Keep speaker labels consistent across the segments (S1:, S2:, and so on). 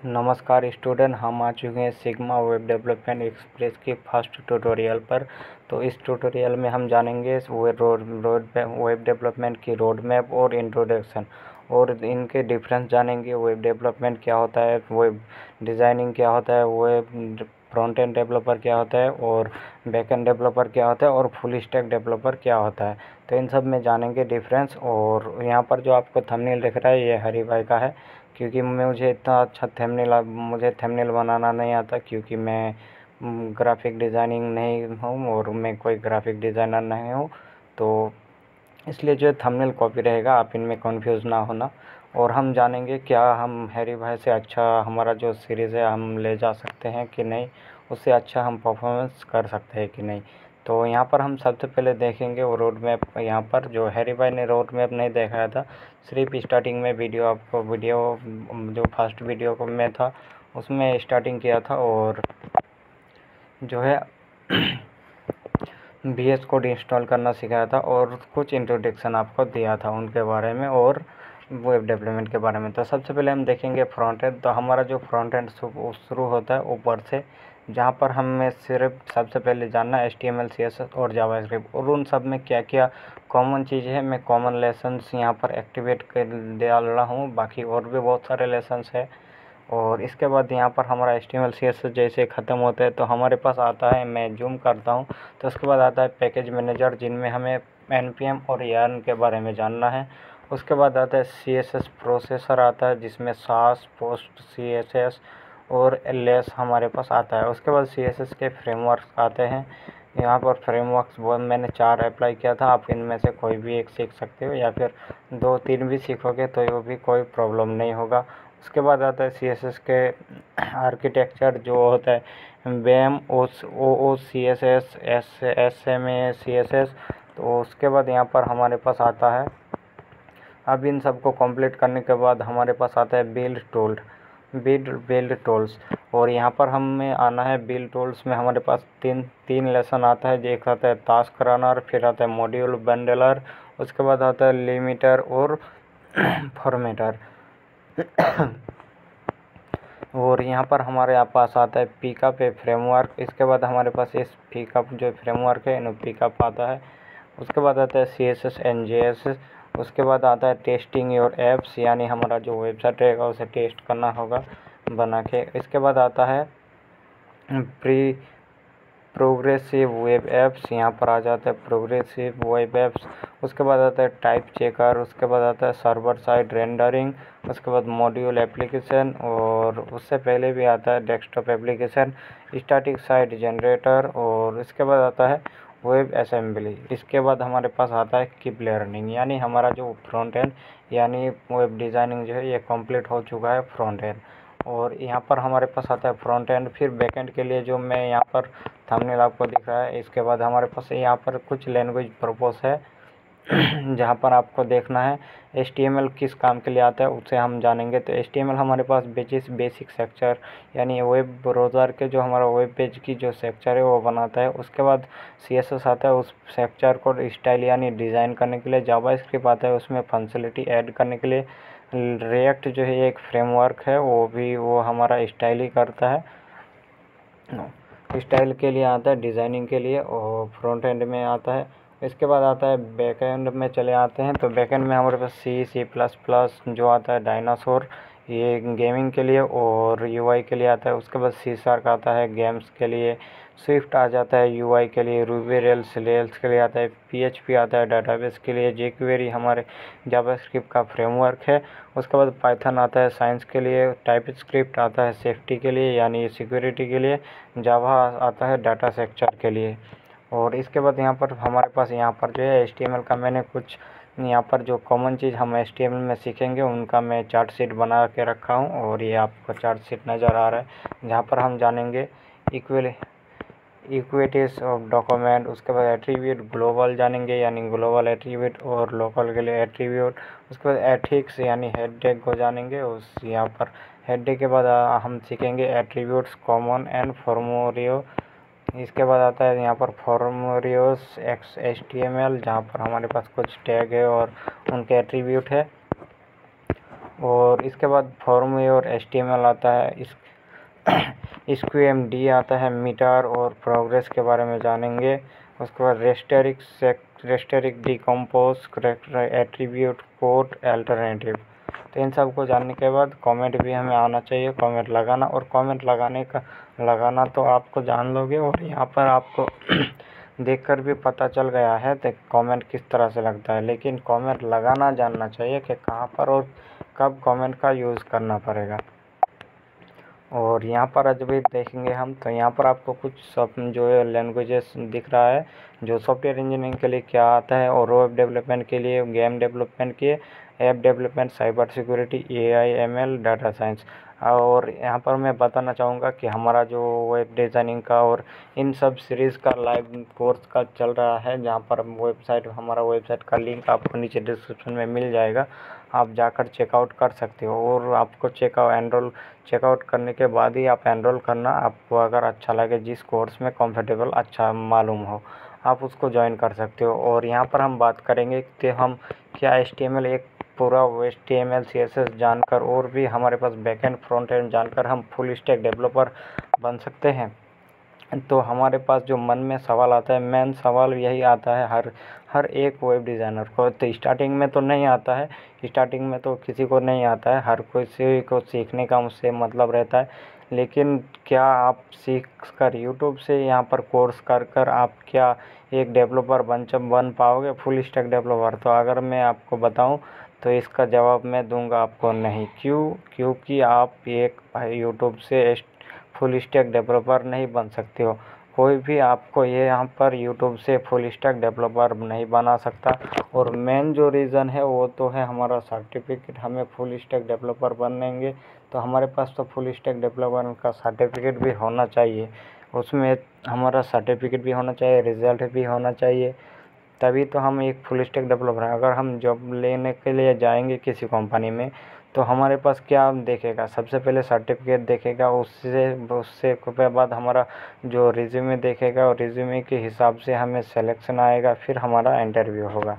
S1: नमस्कार स्टूडेंट, हम आ चुके हैं सिग्मा वेब डेवलपमेंट एक्सप्रेस की फर्स्ट ट्यूटोरियल पर। तो इस ट्यूटोरियल में हम जानेंगे वेब डेवलपमेंट की रोड मैप और इंट्रोडक्शन और इनके डिफरेंस जानेंगे। वेब डेवलपमेंट क्या होता है, वेब डिज़ाइनिंग क्या होता है, वेब फ्रंट एंड डेवलपर क्या होता है और बैक एंड डेवलपर क्या होता है और फुल स्टैक डेवलपर क्या होता है। तो इन सब में जानेंगे डिफरेंस। और यहाँ पर जो आपको थंबनेल दिख रहा है ये हरी भाई का है, क्योंकि मुझे इतना अच्छा थंबनेल बनाना नहीं आता, क्योंकि मैं ग्राफिक डिज़ाइनिंग नहीं हूँ और मैं कोई ग्राफिक डिज़ाइनर नहीं हूँ। तो इसलिए जो थंबनेल कॉपी रहेगा, आप इनमें कंफ्यूज ना होना। और हम जानेंगे क्या हम हैरी भाई से अच्छा हमारा जो सीरीज़ है हम ले जा सकते हैं कि नहीं, उससे अच्छा हम परफॉर्मेंस कर सकते हैं कि नहीं। तो यहाँ पर हम सबसे पहले देखेंगे वो रोड मैप। यहाँ पर जो हैरी भाई ने रोड मैप नहीं दिखाया था, सिर्फ स्टार्टिंग में वीडियो जो फर्स्ट वीडियो को में था उसमें स्टार्टिंग किया था और जो है VS कोड इंस्टॉल करना सिखाया था और कुछ इंट्रोडक्शन आपको दिया था उनके बारे में और वेब डेवलपमेंट के बारे में। तो सबसे पहले हम देखेंगे फ्रंट एंड। तो हमारा जो फ्रंट एंड शुरू होता है ऊपर से, जहाँ पर हमें सिर्फ सबसे पहले जानना है HTML CSS और जावास्क्रिप्ट और उन सब में क्या क्या कॉमन चीज़ है। मैं कॉमन लेसन्स यहाँ पर एक्टिवेट कर डाल रहा हूँ, बाकी और भी बहुत सारे लेसन्स है। और इसके बाद यहाँ पर हमारा HTML CSS जैसे ख़त्म होता है तो हमारे पास आता है, मैं जूम करता हूँ तो उसके बाद आता है पैकेज मैनेजर, जिनमें हमें NPM और YARN के बारे में जानना है। उसके बाद आता है CSS प्रोसेसर आता है, जिसमें सास पोस्ट CSS और लेस हमारे पास आता है। उसके बाद CSS के फ्रेमवर्क्स आते हैं। यहाँ पर फ्रेमवर्क्स वो मैंने 4 अप्लाई किया था, आप इनमें से कोई भी एक सीख सकते हो या फिर 2-3 भी सीखोगे तो ये भी कोई प्रॉब्लम नहीं होगा। उसके बाद आता है CSS के आर्किटेक्चर जो होता है BEM, OOC CSS, SMA CSS। तो उसके बाद यहाँ पर हमारे पास आता है, अब इन सबको कंप्लीट करने के बाद हमारे पास आता है बिल्ड टूल्स। और यहाँ पर हमें आना है बिल्ड टूल्स में हमारे पास तीन लेसन आता है। एक आता है टास्क रनर, फिर आता है मॉड्यूल बंडलर, उसके बाद आता है लिमिटर और फॉर्मेटर। और यहाँ पर हमारे पास आता है पिकअप ए फ्रेमवर्क। इसके बाद हमारे पास इस पिकअप जो फ्रेमवर्क है इन पिकअप आता है। उसके बाद आता है CSS and JS। उसके बाद आता है टेस्टिंग योर एप्स, यानी हमारा जो वेबसाइट रहेगा उसे टेस्ट करना होगा बना के। इसके बाद आता है प्रोग्रेसिव वेब एप्स, यहाँ पर आ जाता है प्रोग्रेसिव वेब एप्स। उसके बाद आता है टाइप चेकर, उसके बाद आता है सर्वर साइड रेंडरिंग, उसके बाद मॉड्यूल एप्लीकेशन और उससे पहले भी आता है desktop application, static site generator और इसके बाद आता है वेब असेंबली। इसके बाद हमारे पास आता है कीप लर्निंग, यानी हमारा जो फ्रंट एंड यानी वेब डिज़ाइनिंग जो है ये कंप्लीट हो चुका है फ्रंट एंड। और यहाँ पर हमारे पास आता है फ्रंट एंड। फिर बैक एंड के लिए जो मैं यहाँ पर थंबनेल आपको दिख रहा है, इसके बाद हमारे पास यहाँ पर कुछ लैंग्वेज प्रपोज है जहाँ पर आपको देखना है HTML किस काम के लिए आता है उसे हम जानेंगे। तो HTML हमारे पास बेसिक स्ट्रक्चर, यानी वेब ब्राउज़र के जो हमारा वेब पेज की जो स्ट्रक्चर है वो बनाता है। उसके बाद CSS आता है उस स्ट्रक्चर को स्टाइल यानी डिज़ाइन करने के लिए। जावास्क्रिप्ट आता है उसमें फंक्शनलिटी ऐड करने के लिए। रिएक्ट जो है एक फ्रेमवर्क है, वो हमारा स्टाइल ही करता है, स्टाइल के लिए आता है, डिज़ाइनिंग के लिए और फ्रंट एंड में आता है। इसके बाद आता है बैक एंड में चले आते हैं। तो बैक एंड में हमारे पास C++ जो आता है डायनासोर, ये गेमिंग के लिए और UI के लिए आता है। उसके बाद C# आता है गेम्स के लिए। स्विफ्ट आ जाता है UI के लिए। रूबी रेल्स के लिए आता है। PHP आता है डाटाबेस के लिए। jQuery हमारे जावास्क्रिप्ट का फ्रेमवर्क है। उसके बाद पाइथन आता है साइंस के लिए। टाइपस्क्रिप्ट आता है सेफ्टी के लिए यानी सिक्योरिटी के लिए। जावा आता है डाटा स्ट्रक्चर के लिए। और इसके बाद यहाँ पर हमारे पास यहाँ पर जो है HTML का मैंने कुछ यहाँ पर जो कॉमन चीज़ हम HTML में सीखेंगे उनका मैं चार्ट शीट बना के रखा हूँ और ये आपको चार्ट शीट नज़र आ रहा है, जहाँ पर हम जानेंगे इक्विटीज ऑफ डॉक्यूमेंट। उसके बाद एट्रीब्यूट ग्लोबल जानेंगे, यानी ग्लोबल एट्रीब्यूट और लोकल के लिए एट्रीब्यूट। उसके बाद एथिक्स यानी हेडेक को जानेंगे। उस यहाँ पर हेडेक के बाद हम सीखेंगे एट्रीब्यूट्स कॉमन एंड फॉर्मोरियो। इसके बाद आता है यहाँ पर फॉर्मोरियोस HTML, जहाँ पर हमारे पास कुछ टैग है और उनके एट्रीब्यूट है। और इसके बाद फॉर्मवेयर HTML आता है, इस SQMD आता है, मीटर और प्रोग्रेस के बारे में जानेंगे। उसके बाद रेस्टेरिक डिकम्पोज, एट्रीब्यूट, कोड, अल्टरनेटिव। तो इन सब को जानने के बाद कमेंट भी हमें आना चाहिए, कमेंट लगाना। और कमेंट लगाना तो आपको जान लोगे, और यहाँ पर आपको देखकर भी पता चल गया है तो कमेंट किस तरह से लगता है, लेकिन कमेंट लगाना जानना चाहिए कि कहाँ पर और कब कमेंट का यूज़ करना पड़ेगा। और यहाँ पर आज भी देखेंगे हम, तो यहाँ पर आपको कुछ सब जो है लैंग्वेजेस दिख रहा है, जो सॉफ्टवेयर इंजीनियरिंग के लिए क्या आता है, और वेब डेवलपमेंट के लिए, गेम डेवलपमेंट के, app development, cyber security, AI, ML, data science. और यहाँ पर मैं बताना चाहूँगा कि हमारा जो वेब डिज़ाइनिंग का और इन सब सीरीज़ का लाइव कोर्स का चल रहा है, जहाँ पर हमारा वेबसाइट का लिंक आपको नीचे डिस्क्रिप्शन में मिल जाएगा, आप जाकर चेकआउट कर सकते हो। और आपको चेकआउट करने के बाद ही आप एनरोल करना, आपको अगर अच्छा लगे, जिस कोर्स में कंफर्टेबल अच्छा मालूम हो, आप उसको ज्वाइन कर सकते हो। और यहाँ पर हम बात करेंगे कि हम क्या HTML, एक पूरा HTML CSS जानकर, और भी हमारे पास बैकएंड फ्रंट एंड जानकर हम फुल स्टैक डेवलपर बन सकते हैं। तो हमारे पास जो मन में सवाल आता है, मेन सवाल यही आता है हर एक वेब डिज़ाइनर को। तो स्टार्टिंग में तो नहीं आता है, स्टार्टिंग में तो किसी को नहीं आता है, हर किसी को सीखने का मुझसे मतलब रहता है। लेकिन क्या आप सीख कर यूट्यूब से यहाँ पर कोर्स कर आप क्या एक डेवलपर बन पाओगे, फुल स्टैक डेवलपर? तो अगर मैं आपको बताऊं तो इसका जवाब मैं दूंगा आपको नहीं। क्योंकि आप एक यूट्यूब से फुल स्टैक डेवलपर नहीं बन सकते हो। कोई भी आपको ये यहाँ पर यूट्यूब से फुल स्टैक डेवलपर नहीं बना सकता। और मेन जो रीज़न है वो तो है हमारा सर्टिफिकेट। हमें फुल स्टैक डेवलपर बनेंगे तो हमारे पास तो फुल स्टैक डेवलपर का सर्टिफिकेट भी होना चाहिए, उसमें हमारा सर्टिफिकेट भी होना चाहिए, रिज़ल्ट भी होना चाहिए, तभी तो हम एक फुल स्टैक डेवलपर हैं। अगर हम जॉब लेने के लिए जाएंगे किसी कंपनी में, तो हमारे पास क्या देखेगा? सबसे पहले सर्टिफिकेट देखेगा, उससे के बाद हमारा जो रिज्यूमे देखेगा, और रिज्यूमे के हिसाब से हमें सिलेक्शन आएगा, फिर हमारा इंटरव्यू होगा।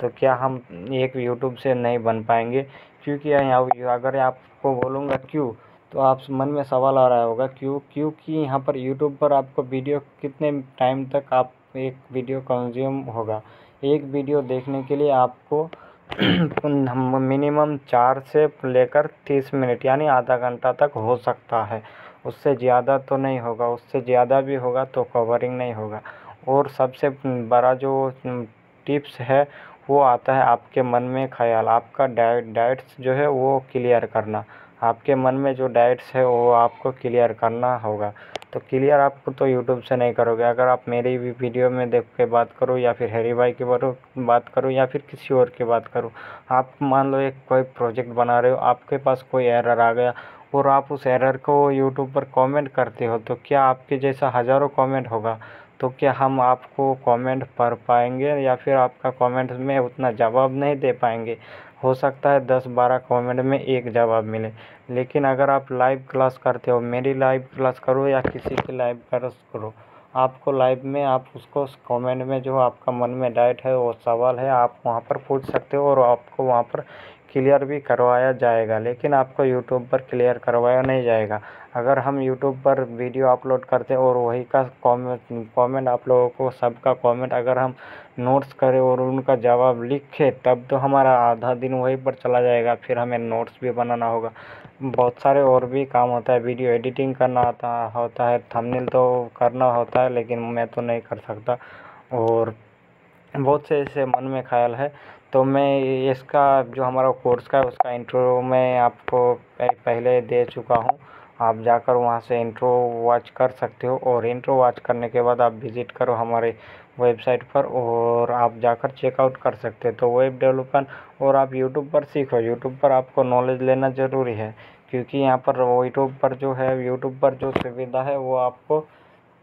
S1: तो क्या हम एक यूट्यूब से नहीं बन पाएंगे? क्योंकि अगर आपको बोलूँगा क्यों, तो आप मन में सवाल आ रहा होगा क्योंकि यहाँ पर यूट्यूब पर आपको वीडियो कितने टाइम तक आप एक वीडियो कंज्यूम होगा। एक वीडियो देखने के लिए आपको मिनिमम 4 से लेकर 30 मिनट यानी आधा घंटा तक हो सकता है, उससे ज़्यादा तो नहीं होगा। उससे ज़्यादा भी होगा तो कवरिंग नहीं होगा। और सबसे बड़ा जो टिप्स है वो आता है आपके मन में ख्याल, आपका डाउट्स जो है वो क्लियर करना। आपके मन में जो डाउट्स है वो आपको क्लियर करना होगा। तो क्लियर आपको तो यूट्यूब से नहीं करोगे। अगर आप मेरी भी वीडियो में देख के बात करो, या फिर हैरी भाई की बात करो, या फिर किसी और की बात करो, आप मान लो एक कोई प्रोजेक्ट बना रहे हो, आपके पास कोई एरर आ गया और आप उस एरर को यूट्यूब पर कमेंट करते हो, तो क्या आपके जैसा हज़ारों कमेंट होगा? तो क्या हम आपको कमेंट पढ़ पाएंगे, या फिर आपका कमेंट में उतना जवाब नहीं दे पाएंगे? हो सकता है 10-12 कमेंट में एक जवाब मिले। लेकिन अगर आप लाइव क्लास करते हो, मेरी लाइव क्लास करो या किसी की लाइव क्लास करो, आपको लाइव में आप उसको कमेंट में जो आपका मन में डाउट है, वो सवाल है, आप वहाँ पर पूछ सकते हो, और आपको वहाँ पर क्लियर भी करवाया जाएगा। लेकिन आपको यूट्यूब पर क्लियर करवाया नहीं जाएगा। अगर हम यूट्यूब पर वीडियो अपलोड करते हैं और वही का कमेंट आप लोगों को, सबका कमेंट अगर हम नोट्स करें और उनका जवाब लिखें, तब तो हमारा आधा दिन वहीं पर चला जाएगा। फिर हमें नोट्स भी बनाना होगा, बहुत सारे और भी काम होता है, वीडियो एडिटिंग करना होता है, थंबनेल तो करना होता है, लेकिन मैं तो नहीं कर सकता। और बहुत से ऐसे मन में ख्याल है। तो मैं इसका जो हमारा कोर्स का है उसका इंट्रो मैं आपको पहले दे चुका हूँ। आप जाकर वहाँ से इंट्रो वॉच कर सकते हो, और इंट्रो वॉच करने के बाद आप विज़िट करो हमारे वेबसाइट पर, और आप जाकर चेकआउट कर सकते हो। तो वेब डेवलपमेंट और आप यूट्यूब पर सीखो। यूट्यूब पर आपको नॉलेज लेना ज़रूरी है, क्योंकि यहाँ पर यूट्यूब पर जो सुविधा है वो आपको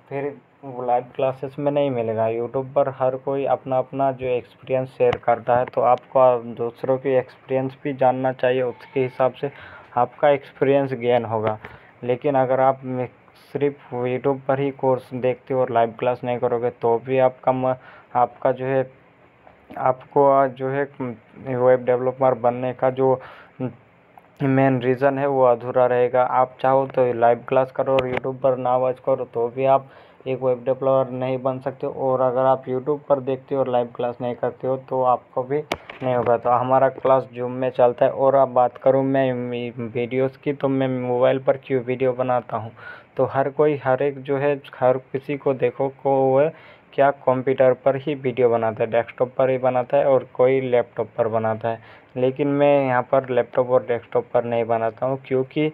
S1: फिर वो लाइव क्लासेस में नहीं मिलेगा। यूट्यूब पर हर कोई अपना अपना जो एक्सपीरियंस शेयर करता है, तो आपको दूसरों की एक्सपीरियंस भी जानना चाहिए, उसके हिसाब से आपका एक्सपीरियंस गेन होगा। लेकिन अगर आप सिर्फ यूट्यूब पर ही कोर्स देखते हो और लाइव क्लास नहीं करोगे, तो भी आपका जो है, आपको जो है वेब डेवलपर बनने का जो मेन रीज़न है वो अधूरा रहेगा। आप चाहो तो लाइव क्लास करो और यूट्यूब पर ना वॉच करो तो भी आप एक वेब डेवलपर नहीं बन सकते हो, और अगर आप यूट्यूब पर देखते हो और लाइव क्लास नहीं करते हो तो आपको भी नहीं होगा। तो हमारा क्लास जूम में चलता है। और अब बात करूँ मैं वीडियोस की, तो मैं मोबाइल पर क्यों वीडियो बनाता हूँ। तो हर एक जो है, हर किसी को देखो को वह क्या कंप्यूटर पर ही वीडियो बनाता है, डेस्कटॉप पर ही बनाता है, और कोई लैपटॉप पर बनाता है। लेकिन मैं यहाँ पर लैपटॉप और डेस्कटॉप पर नहीं बनाता हूँ, क्योंकि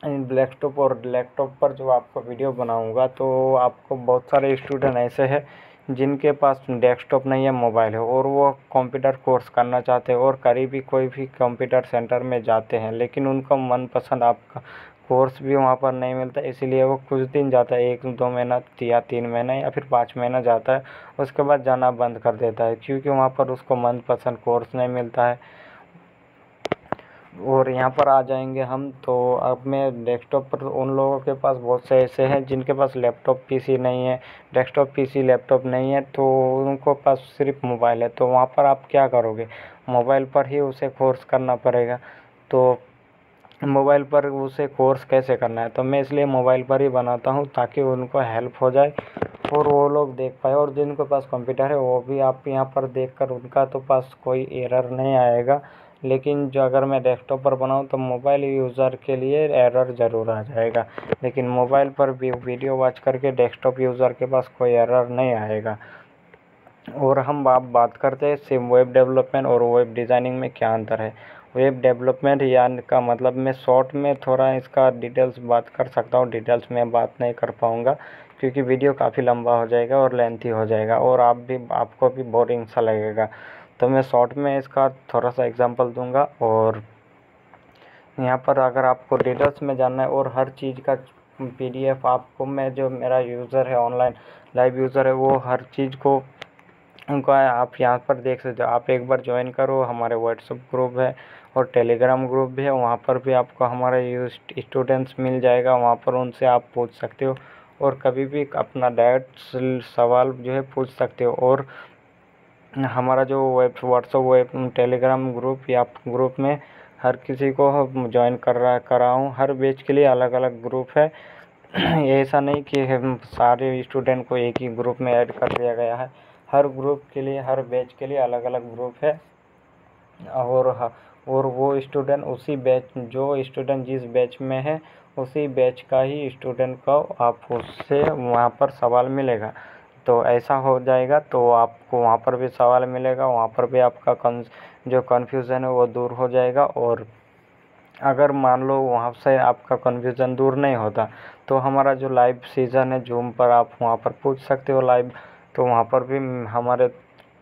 S1: लैपटॉप और लैपटॉप पर जो आपको वीडियो बनाऊंगा तो आपको बहुत सारे स्टूडेंट ऐसे हैं जिनके पास डेस्कटॉप नहीं है, मोबाइल है, और वो कंप्यूटर कोर्स करना चाहते हैं और करीबी कोई भी कंप्यूटर सेंटर में जाते हैं, लेकिन उनका मनपसंद आपका कोर्स भी वहाँ पर नहीं मिलता। इसीलिए वो कुछ दिन जाता है, 1-2 महीना या 3 महीना या फिर 5 महीना जाता है, उसके बाद जाना बंद कर देता है, क्योंकि वहाँ पर उसको मनपसंद कोर्स नहीं मिलता है। और यहाँ पर आ जाएंगे हम, तो अब मैं डेस्कटॉप पर उन लोगों के पास बहुत से ऐसे हैं जिनके पास लैपटॉप पीसी नहीं है, डेस्कटॉप पीसी लैपटॉप नहीं है, तो उनको पास सिर्फ मोबाइल है। तो वहाँ पर आप क्या करोगे, मोबाइल पर ही उसे कोर्स करना पड़ेगा। तो मोबाइल पर उसे कोर्स कैसे करना है, तो मैं इसलिए मोबाइल पर ही बनाता हूँ ताकि उनको हेल्प हो जाए और वो लोग देख पाए। और जिनके पास कंप्यूटर है वो भी आप यहाँ पर देखकर उनका तो पास कोई एरर नहीं आएगा। लेकिन जो अगर मैं डेस्कटॉप पर बनाऊँ तो मोबाइल यूज़र के लिए एरर ज़रूर आ जाएगा, लेकिन मोबाइल पर भी वीडियो वॉच करके डेस्कटॉप यूज़र के पास कोई एरर नहीं आएगा। और हम आप बात करते हैं सिर्फ वेब डेवलपमेंट और वेब डिज़ाइनिंग में क्या अंतर है। वेब डेवलपमेंट यानी का मतलब मैं शॉर्ट में थोड़ा इसका डिटेल्स बात कर सकता हूँ, डिटेल्स में बात नहीं कर पाऊँगा क्योंकि वीडियो काफ़ी लंबा हो जाएगा और लेंथी हो जाएगा और आपको भी बोरिंग सा लगेगा। तो मैं शॉर्ट में इसका थोड़ा सा एग्जांपल दूंगा। और यहाँ पर अगर आपको डिटेल्स में जानना है और हर चीज़ का PDF आपको, मैं जो मेरा यूज़र है ऑनलाइन लाइव यूज़र है वो हर चीज़ को उनको आप यहाँ पर देख सकते हो। आप एक बार ज्वाइन करो, हमारे व्हाट्सएप ग्रुप है और टेलीग्राम ग्रुप भी है, वहाँ पर भी आपको हमारे स्टूडेंट्स मिल जाएगा, वहाँ पर उनसे आप पूछ सकते हो और कभी भी अपना डायरेक्ट सवाल जो है पूछ सकते हो। और हमारा जो व्हाट्सएप वेब टेलीग्राम ग्रुप या ग्रुप में हर किसी को ज्वाइन कर रहा हूँ, हर बैच के लिए अलग अलग ग्रुप है। ऐसा नहीं कि हम सारे स्टूडेंट को एक ही ग्रुप में ऐड कर दिया गया है, हर ग्रुप के लिए हर बैच के लिए अलग अलग ग्रुप है। और वो स्टूडेंट उसी बैच, जो स्टूडेंट जिस बैच में है उसी बैच का ही स्टूडेंट को आप उससे वहाँ पर सवाल मिलेगा। तो ऐसा हो जाएगा तो आपको वहाँ पर भी सवाल मिलेगा, वहाँ पर भी आपका जो कन्फ्यूज़न है वो दूर हो जाएगा। और अगर मान लो वहाँ से आपका कन्फ्यूज़न दूर नहीं होता तो हमारा जो लाइव सीज़न है जूम पर, आप वहाँ पर पूछ सकते हो लाइव, तो वहाँ पर भी हमारे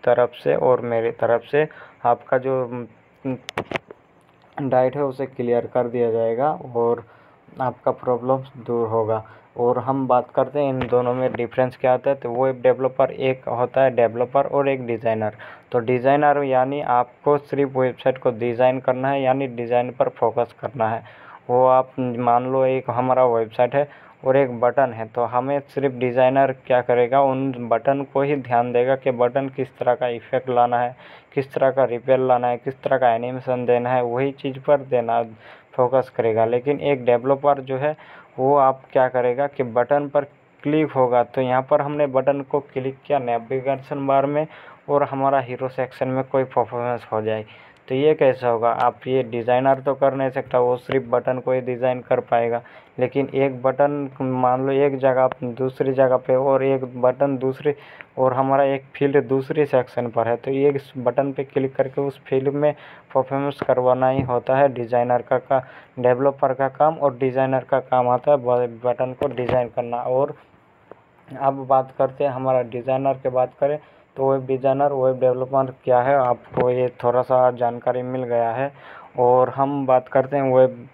S1: तरफ से और मेरी तरफ से आपका जो डाइट है उसे क्लियर कर दिया जाएगा और आपका प्रॉब्लम दूर होगा। और हम बात करते हैं इन दोनों में डिफरेंस क्या आता है। तो वो एक डेवलपर, एक होता है डेवलपर और एक डिज़ाइनर। तो डिज़ाइनर यानी आपको सिर्फ वेबसाइट को डिज़ाइन करना है, यानी डिज़ाइन पर फोकस करना है। वो आप मान लो एक हमारा वेबसाइट है और एक बटन है, तो हमें सिर्फ डिज़ाइनर क्या करेगा, उन बटन को ही ध्यान देगा कि बटन किस तरह का इफ़ेक्ट लाना है, किस तरह का रिपेल लाना है, किस तरह का एनिमेशन देना है, वही चीज़ पर देना फोकस करेगा। लेकिन एक डेवलपर जो है वो आप क्या करेगा कि बटन पर क्लिक होगा, तो यहाँ पर हमने बटन को क्लिक किया नेविगेशन बार में और हमारा हीरो सेक्शन में कोई परफॉर्मेंस हो जाए, तो ये कैसे होगा। आप ये डिज़ाइनर तो कर नहीं सकता, वो सिर्फ बटन को ही डिज़ाइन कर पाएगा। लेकिन एक बटन मान लो एक जगह दूसरी जगह पे और एक बटन दूसरी, और हमारा एक फील्ड दूसरी सेक्शन पर है, तो ये इस बटन पे क्लिक करके उस फील्ड में परफॉर्मेंस करवाना ही होता है डिज़ाइनर का डेवलपर का काम। और डिज़ाइनर का काम आता है बटन को डिज़ाइन करना। और अब बात करते हैं हमारा डिज़ाइनर की बात करें तो वेब डिज़ाइनर वेब डेवलपर क्या है, आपको ये थोड़ा सा जानकारी मिल गया है। और हम बात करते हैं वेब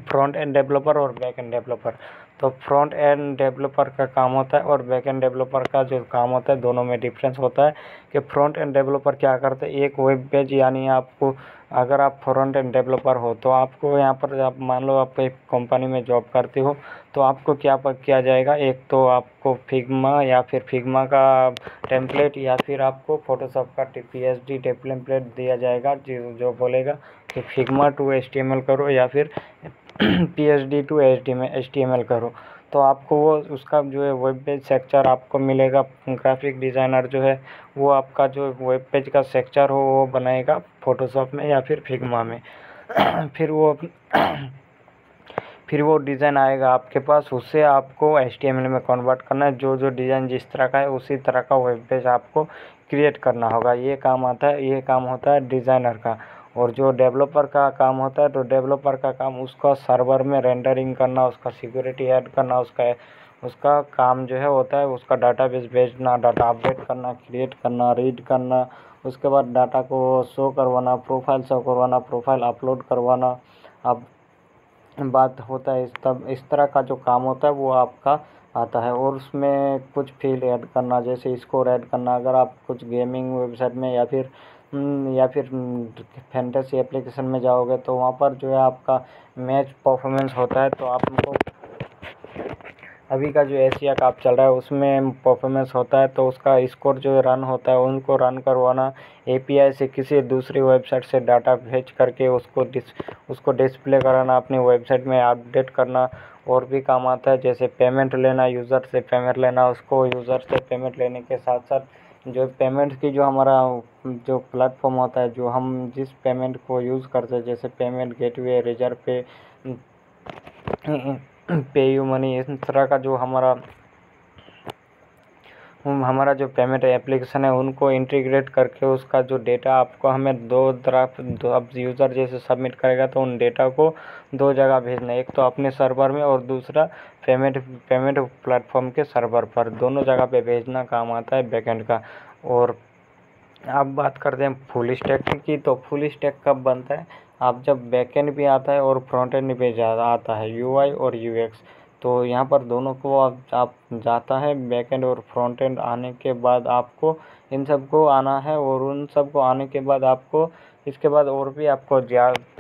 S1: फ्रंट एंड डेवलपर और बैक एंड डेवलपर। तो फ्रंट एंड डेवलपर का काम होता है और बैक एंड डेवलपर का जो काम होता है, दोनों में डिफरेंस होता है कि फ्रंट एंड डेवलपर क्या करते हैं, एक वेब पेज, यानी आपको अगर आप फ्रंट एंड डेवलपर हो तो आपको यहाँ पर, आप मान लो आप एक कंपनी में जॉब करते हो, तो आपको क्या किया जाएगा, एक तो आपको फिग्मा या फिर फिग्मा का टेम्पलेट या फिर आपको फोटोशॉप का PSD टेम्पलेट दिया जाएगा, जो बोलेगा कि फिग्मा टू HTML करो या फिर PSD टू HTML करो। तो आपको वो उसका जो है वेब पेज स्ट्रक्चर आपको मिलेगा। ग्राफिक डिज़ाइनर जो है वो आपका जो वेब पेज का स्ट्रक्चर हो वो बनाएगा फ़ोटोशॉप में या फिर फिग्मा में। फिर वो डिज़ाइन आएगा आपके पास, उससे आपको HTML में कन्वर्ट करना है। जो डिज़ाइन जिस तरह का है उसी तरह का वेब पेज आपको क्रिएट करना होगा। ये काम होता है डिज़ाइनर का। और जो डेवलपर का काम होता है, तो डेवलपर का काम उसका सर्वर में रेंडरिंग करना, उसका सिक्योरिटी ऐड करना, उसका काम जो है होता है उसका डाटाबेस भेजना, डाटा अपडेट करना, क्रिएट करना, रीड करना, उसके बाद डाटा को शो करवाना, प्रोफाइल शो करवाना, प्रोफाइल अपलोड करवाना। अब बात होता है इस तरह का जो काम होता है वो आपका आता है। और उसमें कुछ फील्ड ऐड करना, जैसे स्कोर ऐड करना, अगर आप कुछ गेमिंग वेबसाइट में या फिर फैंटेसी एप्लीकेशन में जाओगे तो वहाँ पर जो है आपका मैच परफॉर्मेंस होता है, तो आपको अभी का जो एशिया कप चल रहा है उसमें परफॉर्मेंस होता है, तो उसका स्कोर जो रन होता है उनको रन करवाना, API से किसी दूसरी वेबसाइट से डाटा भेज करके उसको डिस्प्ले कराना, अपनी वेबसाइट में अपडेट करना। और भी काम आता है, जैसे पेमेंट लेना, यूज़र से पेमेंट लेना, उसको यूज़र से पेमेंट लेने के साथ साथ जो पेमेंट की जो हमारा जो प्लेटफॉर्म होता है, जो हम जिस पेमेंट को यूज़ करते हैं, जैसे पेमेंट गेटवे, रेजर पे, पेयू मनी, इस तरह का जो हमारा जो पेमेंट एप्लीकेशन है उनको इंटीग्रेट करके उसका जो डेटा आपको हमें अब यूज़र जैसे सबमिट करेगा तो उन डेटा को 2 जगह भेजना है, एक तो अपने सर्वर में और दूसरा पेमेंट प्लेटफॉर्म के सर्वर पर, दोनों जगह पे भेजना काम आता है बैकएंड का। और अब बात करते हैं फुल स्टैक की। तो फुल स्टैक कब बनता है, आप जब बैकएंड भी आता है और फ्रंट एंड भी आता है, UI और UX। तो यहाँ पर दोनों को आप जाता है बैकएंड और फ्रंट एंड आने के बाद आपको इन सबको आना है, और उन सबको आने के बाद आपको इसके बाद और भी आपको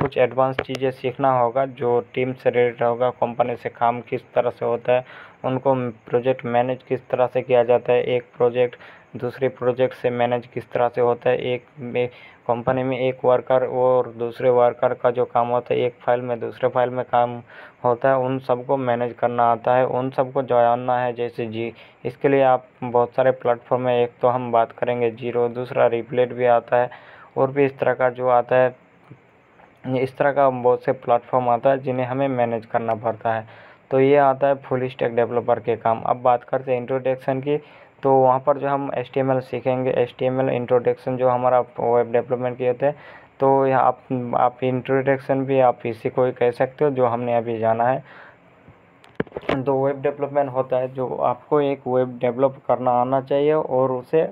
S1: कुछ एडवांस चीज़ें सीखना होगा, जो टीम से रिलेटेड होगा, कंपनी से काम किस तरह से होता है, उनको प्रोजेक्ट मैनेज किस तरह से किया जाता है, एक प्रोजेक्ट दूसरे प्रोजेक्ट से मैनेज किस तरह से होता है, एक कंपनी में एक वर्कर और दूसरे वर्कर का जो काम होता है एक फाइल में दूसरे फाइल में काम होता है, उन सबको मैनेज करना आता है, उन सबको जानना है। जैसे इसके लिए आप बहुत सारे प्लेटफॉर्म है, एक तो हम बात करेंगे जीरो, दूसरा रिप्लेट भी आता है, और भी इस तरह का जो आता है, इस तरह का बहुत से प्लेटफॉर्म आता है जिन्हें हमें मैनेज करना पड़ता है। तो ये आता है फुल स्टैक डेवलपर के काम। अब बात करते हैं इंट्रोडक्शन की। तो वहाँ पर जो हम HTML सीखेंगे, HTML इंट्रोडक्शन जो हमारा वेब डेवलपमेंट की होते हैं, तो यहाँ आप इंट्रोडक्शन भी आप इसी को ही कह सकते हो जो हमने अभी जाना है। तो वेब डेवलपमेंट होता है जो आपको एक वेब डेवलप करना आना चाहिए और उसे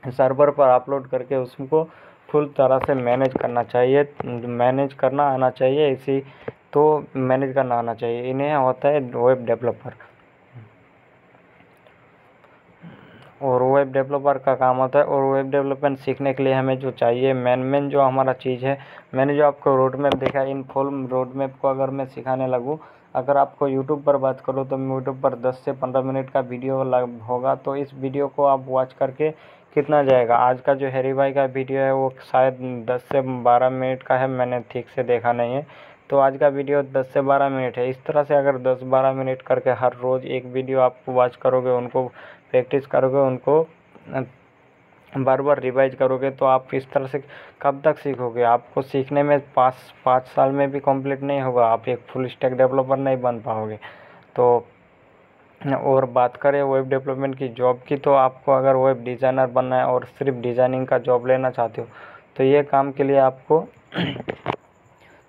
S1: सर्वर पर अपलोड करके उसको फुल तरह से मैनेज करना चाहिए, मैनेज करना आना चाहिए, मैनेज करना आना चाहिए। इन्हें होता है वेब डेवलपर। और वेब डेवलपर का काम होता है। और वेब डेवलपमेंट सीखने के लिए हमें जो चाहिए मेन जो हमारा चीज़ है, मैंने जो आपको रोड मैप देखा, इन फुल रोड मैप को अगर मैं सिखाने लगूँ, अगर आपको यूट्यूब पर बात करूँ तो यूट्यूब पर 10 से 15 मिनट का वीडियो होगा, तो इस वीडियो को आप वॉच करके कितना जाएगा। आज का जो हैरी भाई का वीडियो है वो शायद 10 से 12 मिनट का है, मैंने ठीक से देखा नहीं है। तो आज का वीडियो 10 से 12 मिनट है। इस तरह से अगर 10-12 मिनट करके हर रोज़ एक वीडियो आप वॉच करोगे, उनको प्रैक्टिस करोगे, उनको बार बार रिवाइज करोगे, तो आप इस तरह से कब तक सीखोगे। आपको सीखने में 5 साल में भी कंप्लीट नहीं होगा, आप एक फुल स्टैक डेवलपर नहीं बन पाओगे। तो और बात करें वेब डेवलपमेंट की जॉब की, तो आपको अगर वेब डिज़ाइनर बनना है और सिर्फ डिज़ाइनिंग का जॉब लेना चाहते हो, तो ये काम के लिए आपको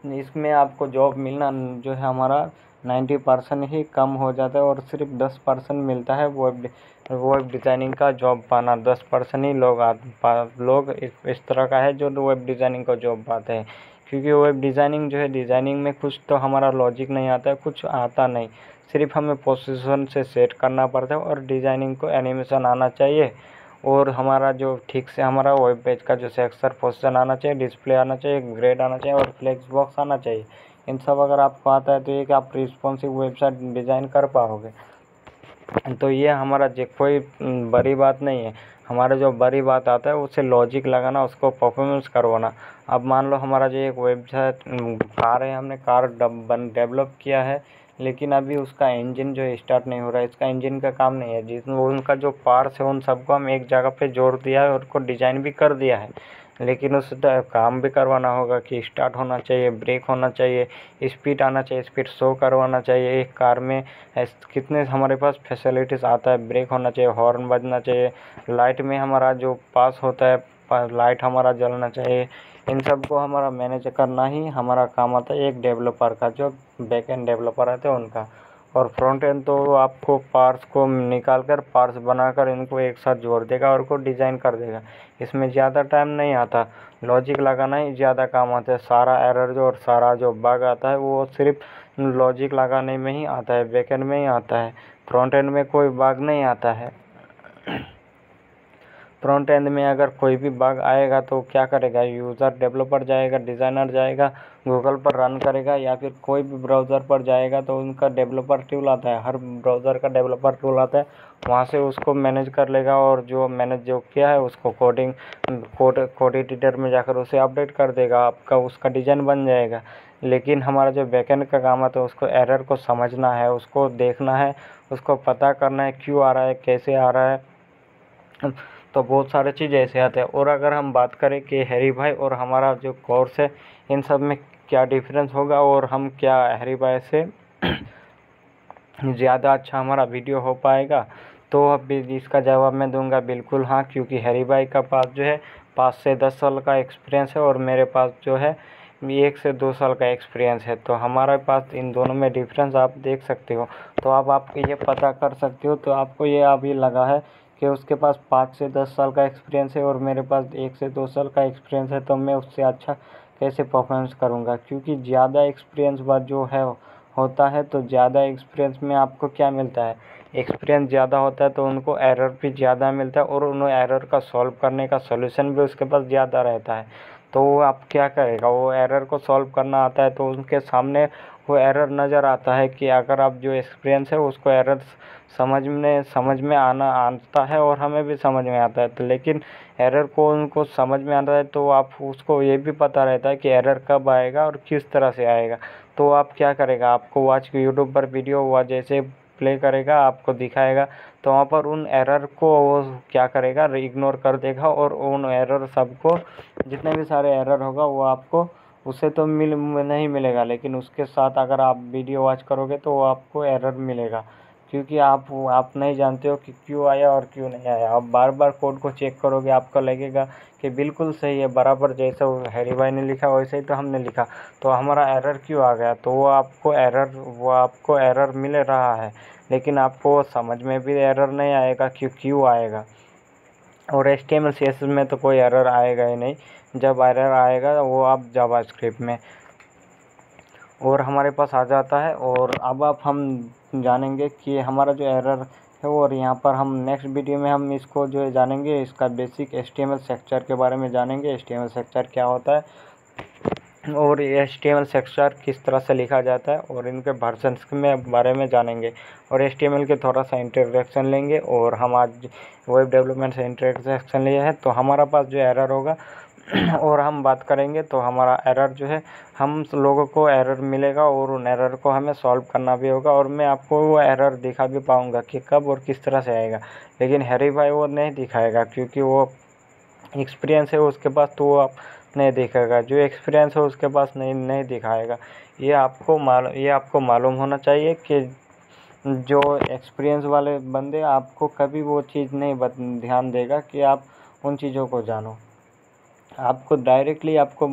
S1: इसमें आपको जॉब मिलना जो है हमारा 90% ही कम हो जाता है, और सिर्फ 10% मिलता है वेब डिज़ाइनिंग का जॉब पाना। 10% ही लोग इस तरह का है जो वेब डिज़ाइनिंग का जॉब पाते हैं। क्योंकि वेब डिज़ाइनिंग जो है, डिज़ाइनिंग में कुछ तो हमारा लॉजिक नहीं आता है, कुछ आता नहीं, सिर्फ हमें पोजीशन से सेट करना पड़ता है और डिज़ाइनिंग को एनिमेशन आना चाहिए और हमारा जो ठीक से हमारा वेब पेज का जो सेक्शन पोजीशन आना चाहिए, डिस्प्ले आना चाहिए, ग्रेड आना चाहिए और फ्लेक्स बॉक्स आना चाहिए। इन सब अगर आपको आता है तो ये कि आप रिस्पॉन्सिव वेबसाइट डिज़ाइन कर पाओगे। तो ये हमारा जो कोई बड़ी बात नहीं है। हमारा जो बड़ी बात आता है उसे लॉजिक लगाना, उसको परफॉर्मेंस करवाना। अब मान लो हमारा जो एक वेबसाइट कार है, हमने कार डेवलप किया है, लेकिन अभी उसका इंजन जो है स्टार्ट नहीं हो रहा है। इसका इंजन का काम नहीं है, जिसमें उनका जो पार्ट्स है उन सबको हम एक जगह पे जोड़ दिया है और उसको डिज़ाइन भी कर दिया है, लेकिन उस काम भी करवाना होगा कि स्टार्ट होना चाहिए, ब्रेक होना चाहिए, स्पीड आना चाहिए, स्पीड शो करवाना चाहिए। एक कार में कितने हमारे पास फैसिलिटीज़ आता है, ब्रेक होना चाहिए, हॉर्न बजना चाहिए, लाइट में हमारा जो पास होता है लाइट हमारा जलना चाहिए। इन सब को हमारा मैनेज करना ही हमारा काम आता है एक डेवलपर का, जो बैक एंड डेवलपर रहते हैं उनका। और फ्रंट एंड तो आपको पार्ट्स को निकाल कर पार्ट्स बनाकर इनको एक साथ जोड़ देगा और को डिज़ाइन कर देगा। इसमें ज़्यादा टाइम नहीं आता, लॉजिक लगाना ही ज़्यादा काम आता है। सारा एरर जो और सारा जो बग आता है वो सिर्फ लॉजिक लगाने में ही आता है, बैक एंड में ही आता है, फ्रंट एंड में कोई बग नहीं आता है। फ्रंट एंड में अगर कोई भी बग आएगा तो क्या करेगा, यूज़र डेवलपर जाएगा, डिज़ाइनर जाएगा, गूगल पर रन करेगा या फिर कोई भी ब्राउज़र पर जाएगा तो उनका डेवलपर टूल आता है, हर ब्राउज़र का डेवलपर टूल आता है, वहाँ से उसको मैनेज कर लेगा और जो मैनेज जो किया है उसको कोड एडिटर में जाकर उसे अपडेट कर देगा, आपका उसका डिज़ाइन बन जाएगा। लेकिन हमारा जो बैकएंड का काम आता है उसको एरर को समझना है, उसको देखना है, उसको पता करना है क्यों आ रहा है, कैसे आ रहा है। तो बहुत सारे चीज़ ऐसे आते हैं। और अगर हम बात करें कि हैरी भाई और हमारा जो कोर्स है इन सब में क्या डिफरेंस होगा और हम क्या हैरी भाई से ज़्यादा अच्छा हमारा वीडियो हो पाएगा, तो अभी इसका जवाब मैं दूंगा बिल्कुल हाँ, क्योंकि हैरी भाई का पास जो है 5 से 10 साल का एक्सपीरियंस है और मेरे पास जो है 1 से 2 साल का एक्सपीरियंस है। तो हमारे पास इन दोनों में डिफरेंस आप देख सकते हो। तो आप ये पता कर सकते हो। तो आपको ये अभी लगा है कि उसके पास 5 से 10 साल का एक्सपीरियंस है और मेरे पास 1 से 2 साल का एक्सपीरियंस है, तो मैं उससे अच्छा कैसे परफॉर्मेंस करूँगा। क्योंकि ज़्यादा एक्सपीरियंस बाद जो है होता है, तो ज़्यादा एक्सपीरियंस में आपको क्या मिलता है, एक्सपीरियंस ज़्यादा होता है तो उनको एरर भी ज़्यादा मिलता है और उन एरर का सॉल्व करने का सॉल्यूशन भी उसके पास ज़्यादा रहता है। तो वो आप क्या करेगा, वो एरर को सॉल्व करना आता है तो उनके सामने वो एरर नज़र आता है कि अगर आप जो एक्सपीरियंस है उसको एरर समझ में आना आता है और हमें भी समझ में आता है। तो लेकिन एरर को उनको समझ में आता है तो आप उसको ये भी पता रहता है कि एरर कब आएगा और किस तरह से आएगा। तो आप क्या करेगा, आपको वॉच यूट्यूब पर वीडियो हुआ जैसे प्ले करेगा, आपको दिखाएगा, तो वहाँ पर उन एरर को वो क्या करेगा, इग्नोर कर देगा और उन एरर सबको जितने भी सारे एरर होगा वो आपको उससे तो नहीं मिलेगा, लेकिन उसके साथ अगर आप वीडियो वॉच करोगे तो वो आपको एरर मिलेगा। क्योंकि आप नहीं जानते हो कि क्यों आया और क्यों नहीं आया। आप बार बार कोड को चेक करोगे, आपको लगेगा कि बिल्कुल सही है, बराबर जैसा वो हैरी भाई ने लिखा वैसे ही तो हमने लिखा, तो हमारा एरर क्यों आ गया। तो वो आपको एरर मिल रहा है, लेकिन आपको समझ में भी एरर नहीं आएगा कि क्यों आएगा। और HTML CSS में तो कोई एरर आएगा ही नहीं, जब एरर आएगा वो आप जावास्क्रिप्ट में। और हमारे पास आ जाता है। और अब हम जानेंगे कि हमारा जो एरर है, और यहाँ पर हम नेक्स्ट वीडियो में हम इसको जो है जानेंगे, इसका बेसिक HTML स्ट्रक्चर के बारे में जानेंगे, HTML स्ट्रक्चर क्या होता है और ये HTML स्ट्रक्चर किस तरह से लिखा जाता है और इनके वर्जन्स में बारे में जानेंगे और HTML के थोड़ा सा इंट्रोडक्शन लेंगे। और हम आज वेब डेवलपमेंट से इंट्रोडक्शन लिए हैं, तो हमारा पास जो एरर होगा और हम बात करेंगे तो हमारा एरर जो है, हम लोगों को एरर मिलेगा और उन एरर को हमें सॉल्व करना भी होगा और मैं आपको वो एरर दिखा भी पाऊँगा कि कब और किस तरह से आएगा। लेकिन हैरी भाई वो नहीं दिखाएगा, क्योंकि वो एक्सपीरियंस है उसके पास, तो वो आप नहीं दिखाएगा। जो एक्सपीरियंस है उसके पास नहीं दिखाएगा। ये आपको मालूम होना चाहिए कि जो एक्सपीरियंस वाले बंदे आपको कभी वो चीज़ नहीं ध्यान देगा कि आप उन चीज़ों को जानो। आपको डायरेक्टली आपको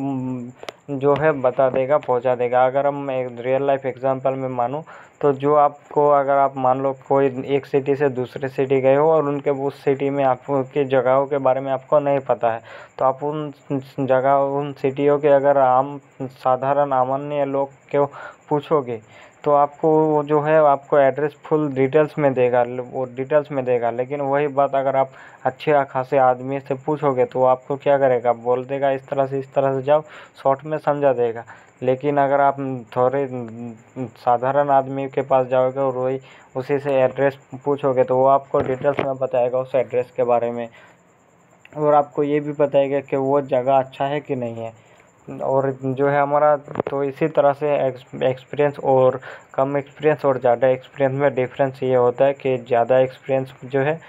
S1: जो है बता देगा, पहुंचा देगा। अगर हम एक रियल लाइफ एग्जांपल में मानूँ तो जो आपको, अगर आप मान लो कोई एक सिटी से दूसरे सिटी गए हो और उनके उस सिटी में आपके जगहों के बारे में आपको नहीं पता है, तो आप उन जगह उन सिटियों के अगर साधारण सामान्य लोग को पूछोगे तो आपको वो जो है आपको एड्रेस फुल डिटेल्स में देगा, वो डिटेल्स में देगा। लेकिन वही बात अगर आप अच्छे खासे आदमी से पूछोगे तो वो आपको क्या करेगा, बोल देगा इस तरह से जाओ, शॉर्ट में समझा देगा। लेकिन अगर आप थोड़े साधारण आदमी के पास जाओगे और वही उसी से एड्रेस पूछोगे तो वो आपको डिटेल्स में बताएगा उस एड्रेस के बारे में, और आपको ये भी बताएगा कि वो जगह अच्छा है कि नहीं है। और जो है हमारा, तो इसी तरह से एक्सपीरियंस और कम एक्सपीरियंस और ज़्यादा एक्सपीरियंस में डिफरेंस ये होता है कि ज़्यादा एक्सपीरियंस जो है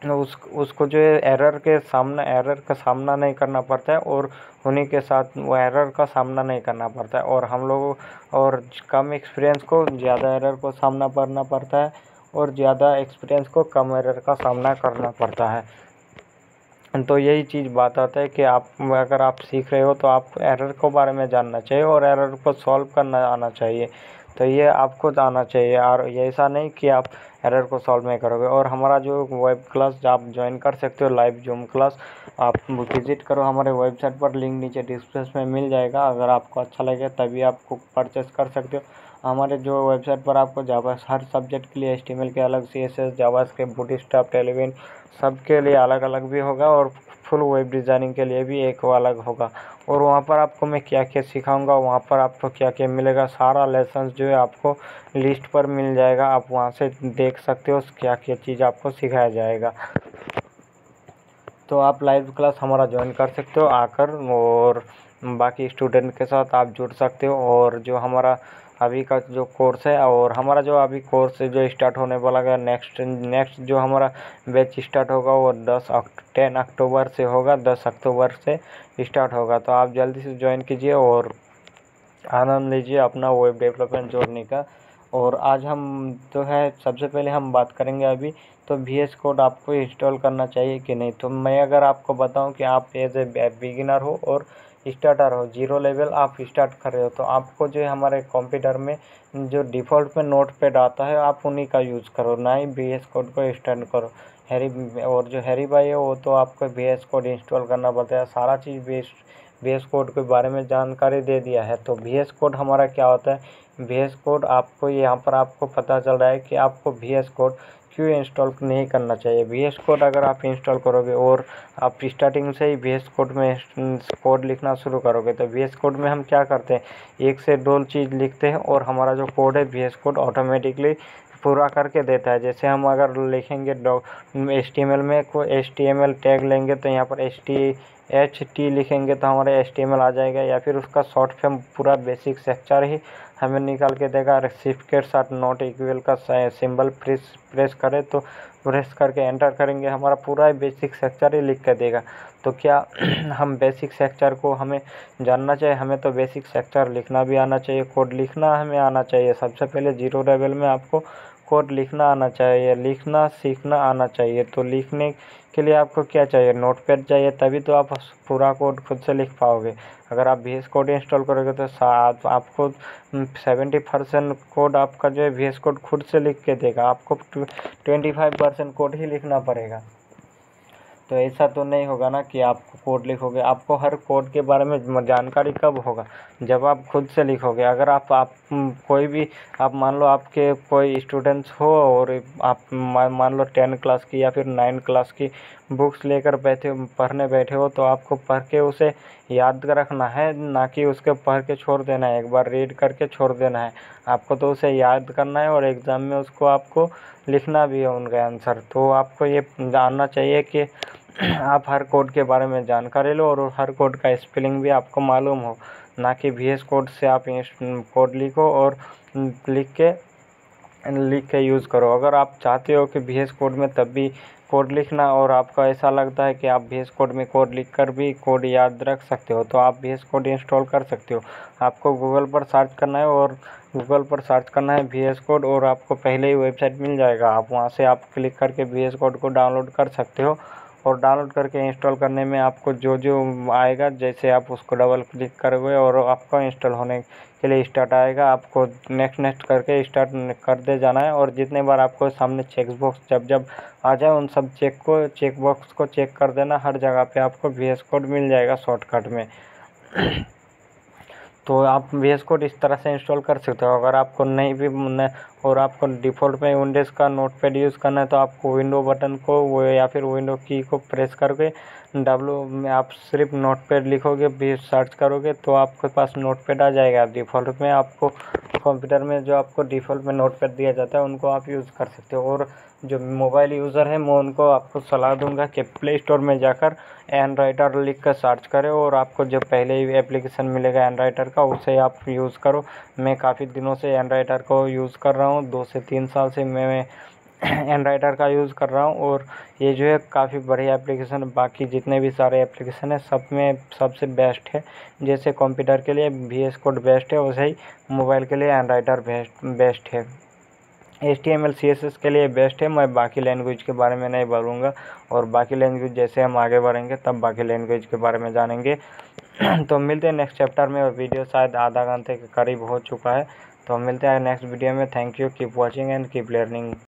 S1: उसको जो है एरर का सामना नहीं करना पड़ता है, और उन्हीं के साथ वो एरर का सामना नहीं करना पड़ता है। और हम लोगों और कम एक्सपीरियंस को ज़्यादा एरर को सामना करना पड़ता है, और ज़्यादा एक्सपीरियंस को कम एरर का सामना करना पड़ता है। तो यही चीज़ बात आता है कि आप अगर आप सीख रहे हो तो आपको एरर के बारे में जानना चाहिए और एरर को सॉल्व करना आना चाहिए। तो ये आपको आना चाहिए, और ये ऐसा नहीं कि आप एरर को सॉल्व नहीं करोगे। और हमारा जो वेब क्लास आप ज्वाइन कर सकते हो, लाइव जूम क्लास, आप विजिट करो हमारे वेबसाइट पर, लिंक नीचे डिस्क्रिप्शन में मिल जाएगा। अगर आपको अच्छा लगे तभी आपको परचेस कर सकते हो। हमारे जो वेबसाइट पर आपको जावा हर सब्जेक्ट के लिए HTML के अलग, CSS, जावास्क्रिप्ट, बूटस्ट्रैप, टेलविन सबके लिए अलग अलग भी होगा, और फुल वेब डिज़ाइनिंग के लिए भी एक अलग होगा। और वहाँ पर आपको मैं क्या क्या सिखाऊंगा, वहाँ पर आपको क्या क्या मिलेगा, सारा लेसन्स जो है आपको लिस्ट पर मिल जाएगा। आप वहाँ से देख सकते हो क्या क्या चीज़ आपको सिखाया जाएगा। तो आप लाइव क्लास हमारा ज्वाइन कर सकते हो आकर, और बाकी स्टूडेंट के साथ आप जुड़ सकते हो। और जो हमारा अभी का जो कोर्स है, और हमारा जो अभी कोर्स है जो स्टार्ट होने वाला है, नेक्स्ट जो हमारा बैच स्टार्ट होगा वो 10 अक्टूबर से होगा, 10 अक्टूबर से स्टार्ट होगा। तो आप जल्दी से ज्वाइन कीजिए और आनंद लीजिए अपना वेब डेवलपमेंट जोड़ने का। और आज हम जो है सबसे पहले हम बात करेंगे अभी तो VS कोड आपको इंस्टॉल करना चाहिए कि नहीं। तो मैं अगर आपको बताऊं कि आप एज ए बिगिनर हो और स्टार्टर हो, जीरो लेवल आप स्टार्ट कर रहे हो, तो आपको जो है हमारे कंप्यूटर में जो डिफ़ॉल्ट में नोटपैड आता है आप उन्हीं का यूज़ करो, ना ही VS कोड को इंस्टॉल करो। और जो हैरी भाई है वो तो आपको VS कोड इंस्टॉल करना पड़ता है, सारा चीज़ VS कोड के बारे में जानकारी दे दिया है। तो VS कोड हमारा क्या होता है, VS कोड आपको यहाँ पर आपको पता चल रहा है कि आपको VS कोड क्यों इंस्टॉल नहीं करना चाहिए। VS कोड अगर आप इंस्टॉल करोगे और आप स्टार्टिंग से ही VS कोड में कोड लिखना शुरू करोगे, तो VS कोड में हम क्या करते हैं, एक से दो चीज़ लिखते हैं और हमारा जो कोड है VS कोड ऑटोमेटिकली पूरा करके देता है। जैसे हम अगर लिखेंगे HTML में कोई HTML टैग लेंगे तो यहाँ पर HT लिखेंगे तो हमारे HTML आ जाएगा, या फिर उसका शॉर्ट फॉर्म पूरा बेसिक स्ट्रक्चर ही हमें निकाल के देगा। शिफ्ट के साथ नॉट इक्वल का सिंबल प्रेस करें तो प्रेस करके एंटर करेंगे, हमारा पूरा बेसिक स्ट्रक्चर ही लिख के देगा। तो क्या हम बेसिक स्ट्रक्चर को हमें जानना चाहिए, हमें तो बेसिक स्ट्रक्चर लिखना भी आना चाहिए, कोड लिखना हमें आना चाहिए। सबसे पहले जीरो लेवल में आपको कोड लिखना आना चाहिए, लिखना सीखना आना चाहिए। तो लिखने के लिए आपको क्या चाहिए, नोटपैड चाहिए, तभी तो आप पूरा कोड खुद से लिख पाओगे। अगर आप VS कोड इंस्टॉल करोगे तो आपको 70% कोड आपका जो है VS कोड खुद से लिख के देगा, आपको 25% कोड ही लिखना पड़ेगा। तो ऐसा तो नहीं होगा ना कि आपको कोड लिखोगे, आपको हर कोड के बारे में जानकारी कब होगा, जब आप खुद से लिखोगे। अगर आप कोई भी, आप मान लो आपके कोई स्टूडेंट्स हो और आप मान लो 10 क्लास की या फिर 9 क्लास की बुक्स लेकर पढ़ने बैठे हो, तो आपको पढ़ के उसे याद रखना है, ना कि उसके पढ़ के छोड़ देना है, एक बार रीड करके छोड़ देना है। आपको तो उसे याद करना है और एग्ज़ाम में उसको आपको लिखना भी है उनका आंसर। तो आपको ये जानना चाहिए कि आप हर कोड के बारे में जानकारी लो और हर कोड का स्पेलिंग भी आपको मालूम हो, ना कि VS कोड से आप कोड लिखो और लिख के यूज़ करो। अगर आप चाहते हो कि VS कोड में तब भी कोड लिखना और आपको ऐसा लगता है कि आप VS कोड में कोड लिखकर भी कोड याद रख सकते हो, तो आप VS कोड इंस्टॉल कर सकते हो। आपको गूगल पर सर्च करना है और गूगल पर सर्च करना है VS कोड, और आपको पहले ही वेबसाइट मिल जाएगा, आप वहां से आप क्लिक करके VS कोड को डाउनलोड कर सकते हो और डाउनलोड करके इंस्टॉल करने में आपको जो जो आएगा, जैसे आप उसको डबल क्लिक करोगे और आपका इंस्टॉल होने के लिए स्टार्ट आएगा, आपको नेक्स्ट नेक्स्ट करके स्टार्ट कर दे जाना है। और जितने बार आपको सामने चेक बॉक्स जब जब आ जाए उन सब चेक बॉक्स को चेक कर देना। हर जगह पे आपको VS कोड मिल जाएगा शॉर्टकट में। तो आप VS कोड इस तरह से इंस्टॉल कर सकते हो। अगर आपको नहीं भी और आपको डिफ़ॉल्ट में विंडोज़ का नोटपैड यूज़ करना है तो आपको विंडो बटन को वो या फिर विंडो की को प्रेस करके W में आप सिर्फ नोटपैड लिखोगे, भी सर्च करोगे तो आपके पास नोटपैड आ जाएगा। डिफ़ॉल्ट में आपको कंप्यूटर में जो आपको डिफ़ॉल्ट में नोटपैड दिया जाता है उनको आप यूज़ कर सकते हो। और जो मोबाइल यूज़र है मैं उनको आपको सलाह दूंगा कि प्ले स्टोर में जाकर एनराइटर लिख कर सर्च करें और आपको जो पहले ही एप्लीकेशन मिलेगा एनराइटर का उसे आप यूज़ करो। मैं काफ़ी दिनों से एनराइटर को यूज़ कर रहा हूँ, 2 से 3 साल से मैं एनराइटर का यूज़ कर रहा हूँ और ये जो है काफ़ी बढ़िया एप्लीकेशन है। बाकी जितने भी सारे एप्लीकेशन है सब में सबसे बेस्ट है। जैसे कंप्यूटर के लिए VS कोड बेस्ट है, वैसे ही मोबाइल के लिए एनराइटर बेस्ट है। HTML CSS के लिए बेस्ट है। मैं बाकी लैंग्वेज के बारे में नहीं बोलूँगा, और बाकी लैंग्वेज जैसे हम आगे बढ़ेंगे तब बाकी लैंग्वेज के बारे में जानेंगे। तो मिलते हैं नेक्स्ट चैप्टर में, और वीडियो शायद आधा घंटे के करीब हो चुका है। तो मिलते हैं नेक्स्ट वीडियो में। Thank you, keep watching and keep learning.